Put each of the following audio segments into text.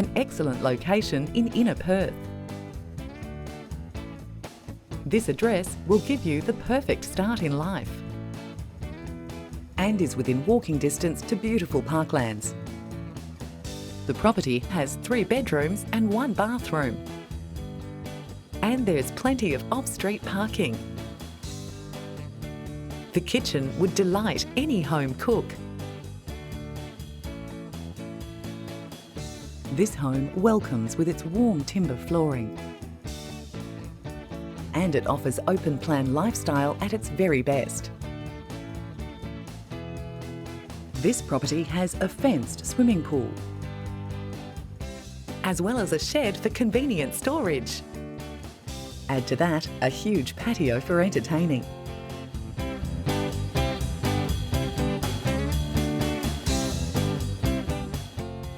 an excellent location in inner Perth. This address will give you the perfect start in life and is within walking distance to beautiful parklands. The property has 3 bedrooms and 1 bathroom. And there's plenty of off-street parking. The kitchen would delight any home cook. This home welcomes with its warm timber flooring. And it offers open plan lifestyle at its very best. This property has a fenced swimming pool, as well as a shed for convenient storage. Add to that a huge patio for entertaining.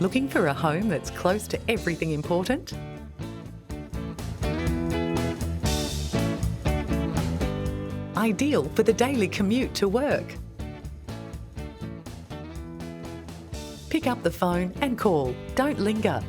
Looking for a home that's close to everything important? Ideal for the daily commute to work? Pick up the phone and call. Don't linger.